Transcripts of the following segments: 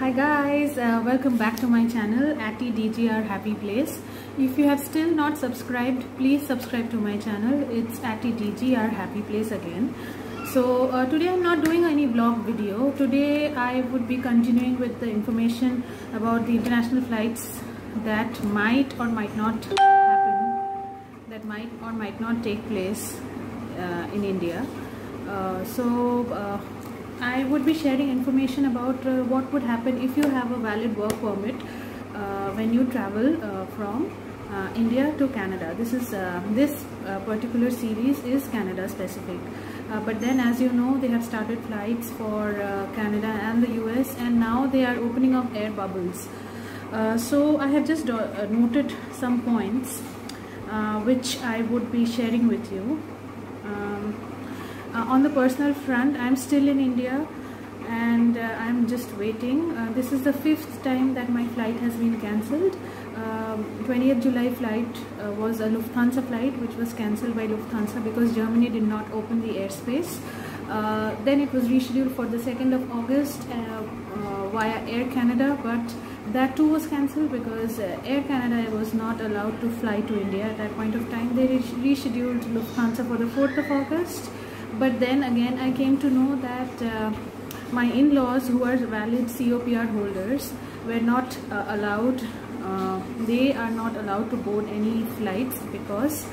Hi guys, welcome back to my channel @DGR Happy Place. If you have still not subscribed, please subscribe to my channel. It's @DGR Happy Place again. So today I'm not doing any vlog video. Today I would be continuing with the information about the international flights that might or might not happen, that might or might not take place in India. I would be sharing information about what would happen if you have a valid work permit when you travel from India to Canada. This particular series is Canada specific, but then, as you know, they have started flights for Canada and the US, and now they are opening up air bubbles. So I have just noted some points which I would be sharing with you. On the personal front, I'm still in India and I'm just waiting. This is the 5th time that my flight has been cancelled. 20th July flight was a Lufthansa flight which was cancelled by Lufthansa because Germany did not open the airspace. Then it was rescheduled for the 2nd of August via Air Canada, but that too was cancelled because Air Canada was not allowed to fly to India at that point of time. They rescheduled Lufthansa for the 4th of August. But then again, I came to know that my in-laws, who are valid COPR holders, were not allowed. They are not allowed to board any flights because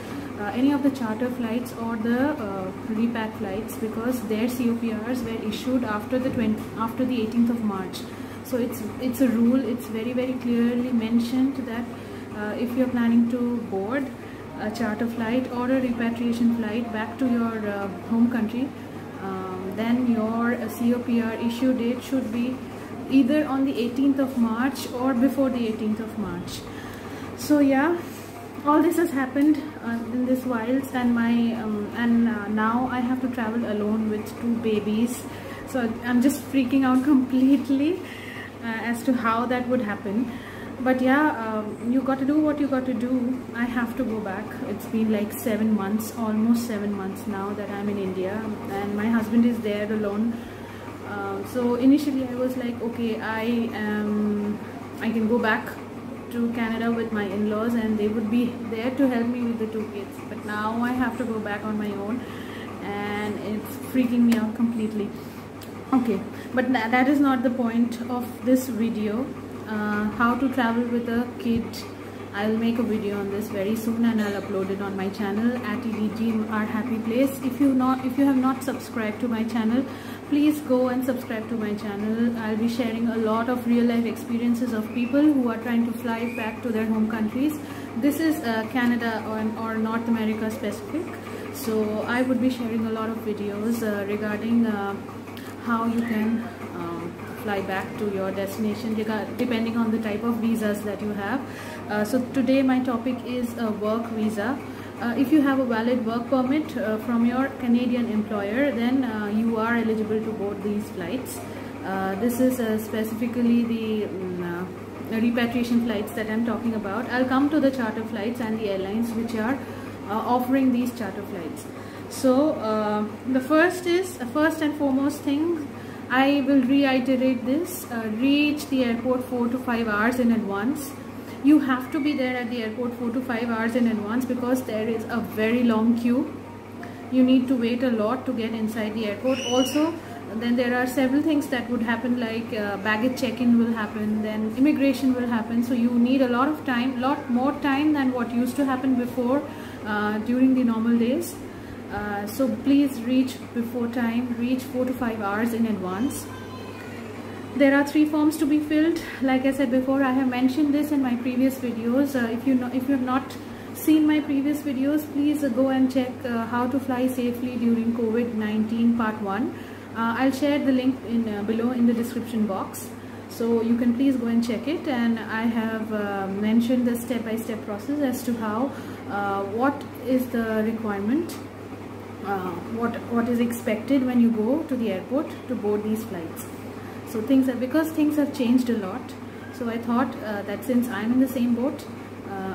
any of the charter flights or the repack flights, because their COPRs were issued after the 18th of March. So it's a rule. It's very clearly mentioned that if you're planning to board a charter flight or a repatriation flight back to your home country, then your COPR issue date should be either on the 18th of March or before the 18th of March. So yeah, all this has happened in this while, and now I have to travel alone with 2 babies. So I'm just freaking out completely as to how that would happen. But yeah, you got to do what you got to do. I have to go back. It's been like 7 months, almost 7 months now that I'm in India, and my husband is there alone. So initially I was like, okay, I can go back to Canada with my in-laws and they would be there to help me with the 2 kids. But now I have to go back on my own and it's freaking me out completely. Okay, but that is not the point of this video. How to travel with a kid. I'll make a video on this very soon and I'll upload it on my channel @DGR Happy Place. If you have not subscribed to my channel, please go and subscribe to my channel. I'll be sharing a lot of real life experiences of people who are trying to fly back to their home countries. This is Canada or North America specific, so I would be sharing a lot of videos regarding how you can fly back to your destination depending on the type of visas that you have. So today my topic is a work visa. If you have a valid work permit from your Canadian employer, then you are eligible to board these flights. This is specifically the repatriation flights that I'm talking about. I'll come to the charter flights and the airlines which are offering these charter flights. So the first and foremost thing, I will reiterate this, reach the airport 4 to 5 hours in advance. You have to be there at the airport 4 to 5 hours in advance because there is a very long queue. You need to wait a lot to get inside the airport. Also, then there are several things that would happen, like baggage check-in will happen, then immigration will happen. So you need a lot of time, lot more time than what used to happen before during the normal days. So please reach before time, reach 4 to 5 hours in advance. There are 3 forms to be filled. Like I said before, I have mentioned this in my previous videos. If you have not seen my previous videos, please go and check how to fly safely during COVID-19 part 1. I'll share the link below in the description box, so you can please go and check it. And I have mentioned the step-by-step process as to how what is the requirement, what is expected when you go to the airport to board these flights. So because things have changed a lot, so I thought that since I'm in the same boat,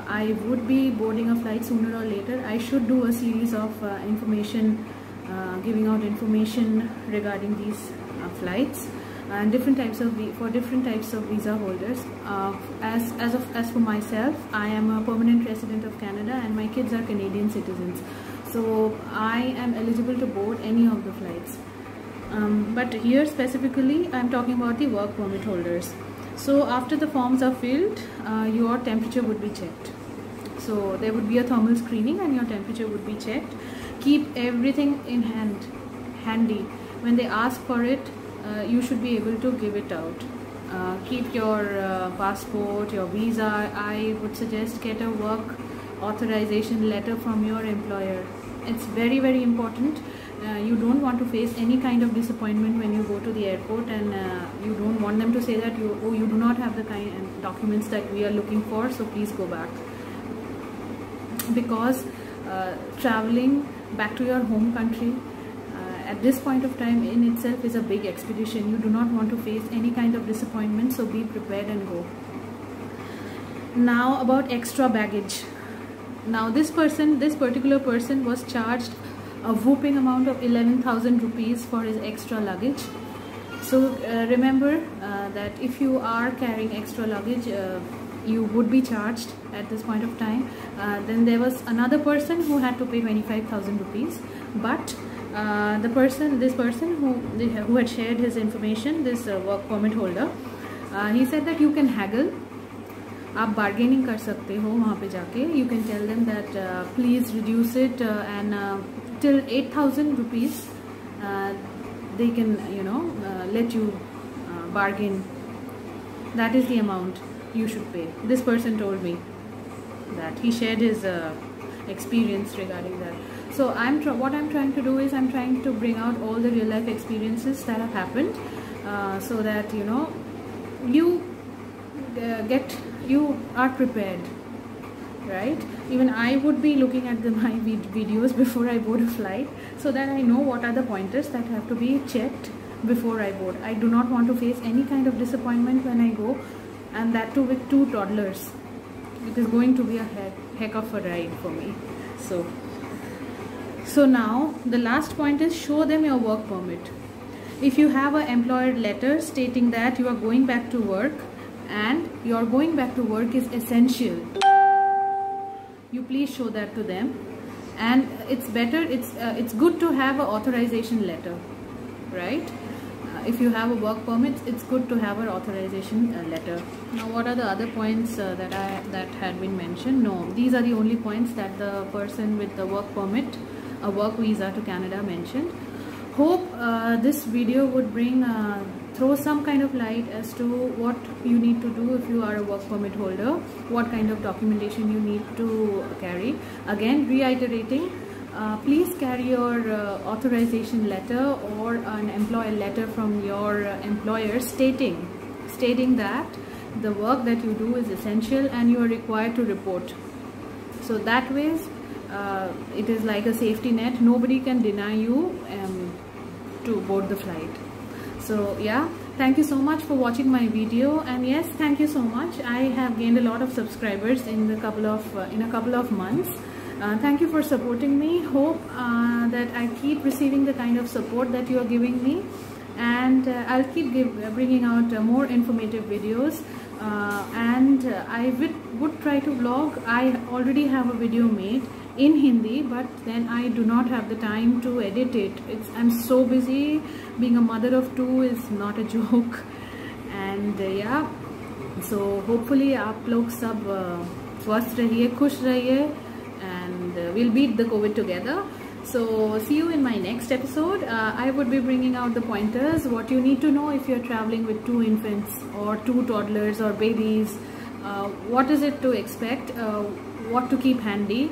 I would be boarding a flight sooner or later. I should do a series of information, giving out information regarding these flights. and different types of visa holders. As for myself, I am a permanent resident of Canada and my kids are Canadian citizens, so I am eligible to board any of the flights. But here specifically I am talking about the work permit holders. So after the forms are filled, your temperature would be checked. So there would be a thermal screening and your temperature would be checked. Keep everything in handy. When they ask for it, you should be able to give it out. Keep your passport, your visa. I would suggest get a work authorization letter from your employer. It's very, very important. You don't want to face any kind of disappointment when you go to the airport, and you don't want them to say that you do not have the kind of documents that we are looking for, so please go back. Because traveling back to your home country at this point of time in itself is a big expedition. You do not want to face any kind of disappointment, so be prepared and go. Now about extra baggage. Now this particular person was charged a whopping amount of 11,000 rupees for his extra luggage. So remember that if you are carrying extra luggage, you would be charged at this point of time. Then there was another person who had to pay 25,000 rupees, but this person who had shared his information, this work permit holder, he said that you can haggle. आप bargaining कर सकते हो वहाँ पे जाके. You can tell them that please reduce it and till 8,000 rupees they can let you bargain. That is the amount you should pay. This person told me that he shared his experience regarding that. So what I'm trying to do is I'm trying to bring out all the real life experiences that have happened, so that you are prepared, right? Even I would be looking at my videos before I board a flight, so that I know what are the pointers that have to be checked before I board. I do not want to face any kind of disappointment when I go, and that too with 2 toddlers. It is going to be a heck of a ride for me. So now the last point is show them your work permit. If you have an employer letter stating that you are going back to work and your going back to work is essential, you please show that to them. And it's better, it's good to have an authorization letter, right? If you have a work permit, it's good to have an authorization letter. Now what are the other points that had been mentioned? No, these are the only points that the person with the work permit, a work visa to Canada, mentioned. Hope this video would throw some kind of light as to what you need to do if you are a work permit holder, what kind of documentation you need to carry. Again, reiterating, please carry your authorization letter or an employer letter from your employer stating that the work that you do is essential and you are required to report. So that way it is like a safety net. Nobody can deny you to board the flight. So yeah, thank you so much for watching my video, and yes, thank you so much. I have gained a lot of subscribers in a couple of months. Thank you for supporting me. Hope that I keep receiving the kind of support that you are giving me, and I'll keep bringing out more informative videos, and I would try to vlog. I already have a video made in Hindi, but then I do not have the time to edit it. I'm so busy. Being a mother of 2 is not a joke, and yeah, so hopefully आप लोग सब स्वस्थ रहिए, खुश रहिए, and we'll beat the COVID together. So see you in my next episode. I would be bringing out the pointers, what you need to know if you're traveling with 2 infants or 2 toddlers or babies. What is it to expect, what to keep handy.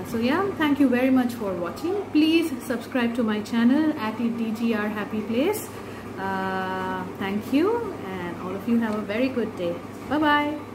So yeah, thank you very much for watching. Please subscribe to my channel at DGR Happy Place. Thank you, and all of you have a very good day. Bye bye.